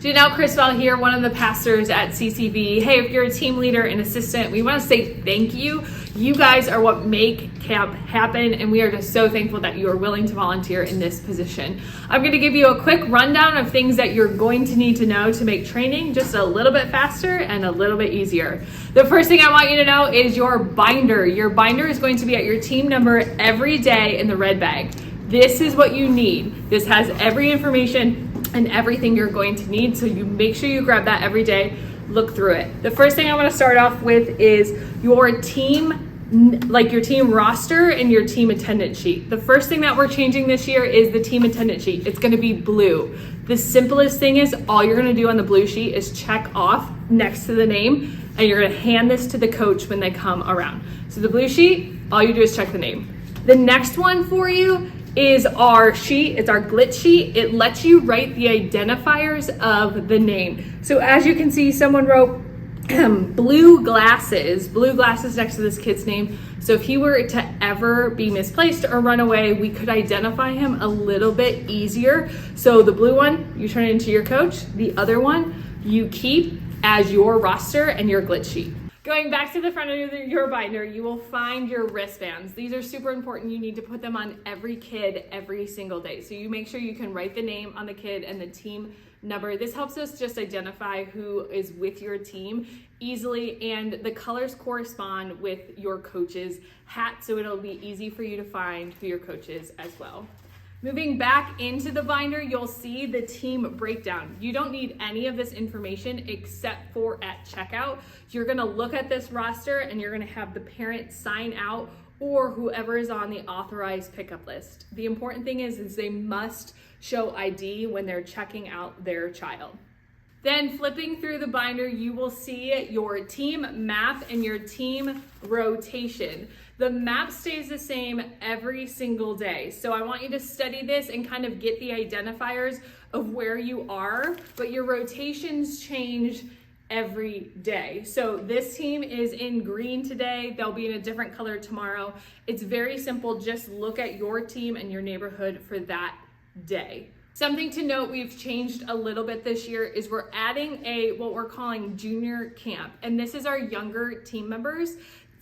Janelle Criswell here, one of the pastors at CCV. Hey, if you're a team leader and assistant, we want to say thank you. You guys are what make camp happen, and we are just so thankful that you are willing to volunteer in this position. I'm going to give you a quick rundown of things that you're going to need to know to make training just a little bit faster and a little bit easier. The first thing I want you to know is your binder. Your binder is going to be at your team number every day in the red bag. This is what you need. This has every information and everything you're going to need, so you make sure you grab that every day, look through it. The first thing I want to start off with is your team, like your team roster and your team attendance sheet. The first thing that we're changing this year is the team attendance sheet. It's going to be blue. The simplest thing is all you're going to do on the blue sheet is check off next to the name, and you're going to hand this to the coach when they come around. So the blue sheet, all you do is check the name. The next one for you is our sheet. It's our glitch sheet. It lets you write the identifiers of the name. So as you can see, someone wrote blue glasses next to this kid's name. So if he were to ever be misplaced or run away, we could identify him a little bit easier. So the blue one, you turn it into your coach. The other one, you keep as your roster and your glitch sheet. Going back to the front of your binder, you will find your wristbands. These are super important. You need to put them on every kid every single day. So you make sure you can write the name on the kid and the team number. This helps us just identify who is with your team easily, and the colors correspond with your coach's hat, so it'll be easy for you to find who your coach is as well. Moving back into the binder, you'll see the team breakdown. You don't need any of this information except for at checkout. You're gonna look at this roster and you're gonna have the parent sign out or whoever is on the authorized pickup list. The important thing is they must show ID when they're checking out their child. Then flipping through the binder, you will see your team map and your team rotation. The map stays the same every single day. So I want you to study this and kind of get the identifiers of where you are, but your rotations change every day. So this team is in green today. They'll be in a different color tomorrow. It's very simple. Just look at your team and your neighborhood for that day. Something to note we've changed a little bit this year is we're adding what we're calling junior camp. And this is our younger team members.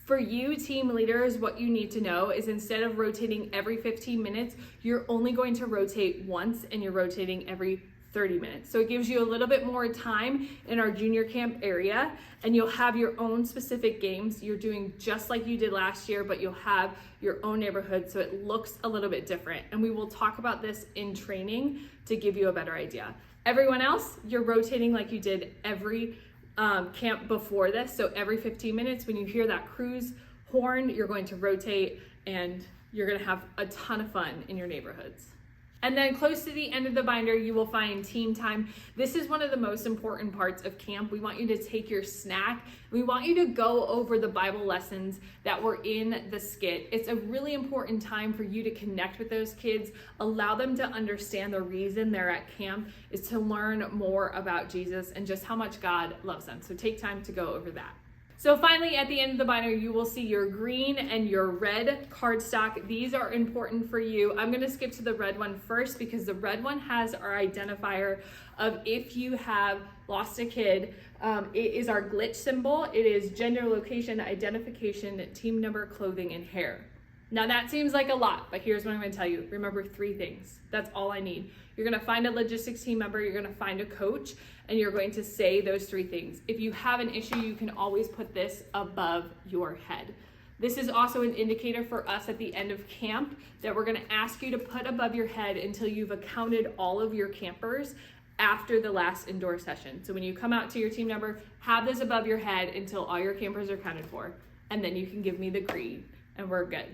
For you team leaders, what you need to know is instead of rotating every 15 minutes, you're only going to rotate once, and you're rotating every 30 minutes. So it gives you a little bit more time in our junior camp area, and you'll have your own specific games. You're doing just like you did last year, but you'll have your own neighborhood, so it looks a little bit different. And we will talk about this in training to give you a better idea. Everyone else, you're rotating like you did every camp before this. So every 15 minutes, when you hear that cruise horn, you're going to rotate and you're going to have a ton of fun in your neighborhoods. And then close to the end of the binder, you will find team time. This is one of the most important parts of camp. We want you to take your snack. We want you to go over the Bible lessons that were in the skit. It's a really important time for you to connect with those kids, allow them to understand the reason they're at camp is to learn more about Jesus and just how much God loves them. So take time to go over that. So finally, at the end of the binder, you will see your green and your red cardstock. These are important for you. I'm going to skip to the red one first because the red one has our identifier of if you have lost a kid. It is our glitch symbol. It is gender, location, identification, team number, clothing, and hair. Now that seems like a lot, but here's what I'm going to tell you. Remember 3 things. That's all I need. You're going to find a logistics team member, you're going to find a coach, and you're going to say those 3 things. If you have an issue, you can always put this above your head. This is also an indicator for us at the end of camp that we're going to ask you to put above your head until you've accounted all of your campers after the last indoor session. So when you come out to your team number, have this above your head until all your campers are accounted for, and then you can give me the green, and we're good.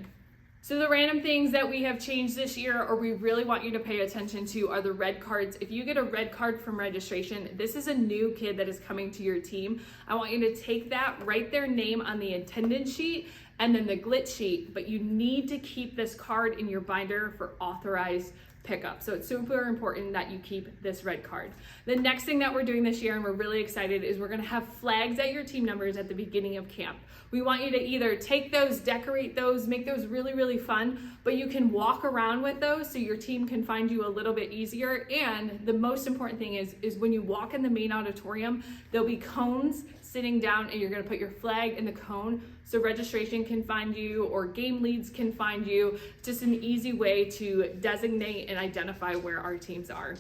So the random things that we have changed this year, or we really want you to pay attention to, are the red cards. If you get a red card from registration, this is a new kid that is coming to your team. I want you to take that, write their name on the attendance sheet and then the glitch sheet, but you need to keep this card in your binder for authorized pickup. So it's super important that you keep this red card. The next thing that we're doing this year, and we're really excited, is we're gonna have flags at your team members at the beginning of camp. We want you to either take those, decorate those, make those really, really fun, but you can walk around with those so your team can find you a little bit easier. And the most important thing is when you walk in the main auditorium, there'll be cones sitting down and you're gonna put your flag in the cone so registration can find you or game leads can find you. Just an easy way to designate and identify where our teams are.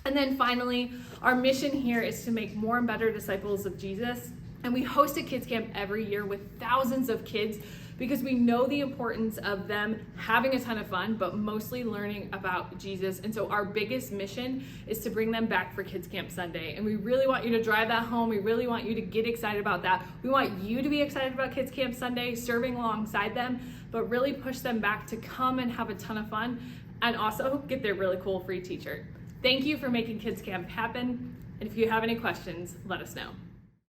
And then finally, our mission here is to make more and better disciples of Jesus. And we host a kids camp every year with thousands of kids because we know the importance of them having a ton of fun, but mostly learning about Jesus. And so our biggest mission is to bring them back for Kids Camp Sunday. And we really want you to drive that home. We really want you to get excited about that. We want you to be excited about Kids Camp Sunday, serving alongside them, but really push them back to come and have a ton of fun and also get their really cool free t-shirt. Thank you for making Kids Camp happen. And if you have any questions, let us know.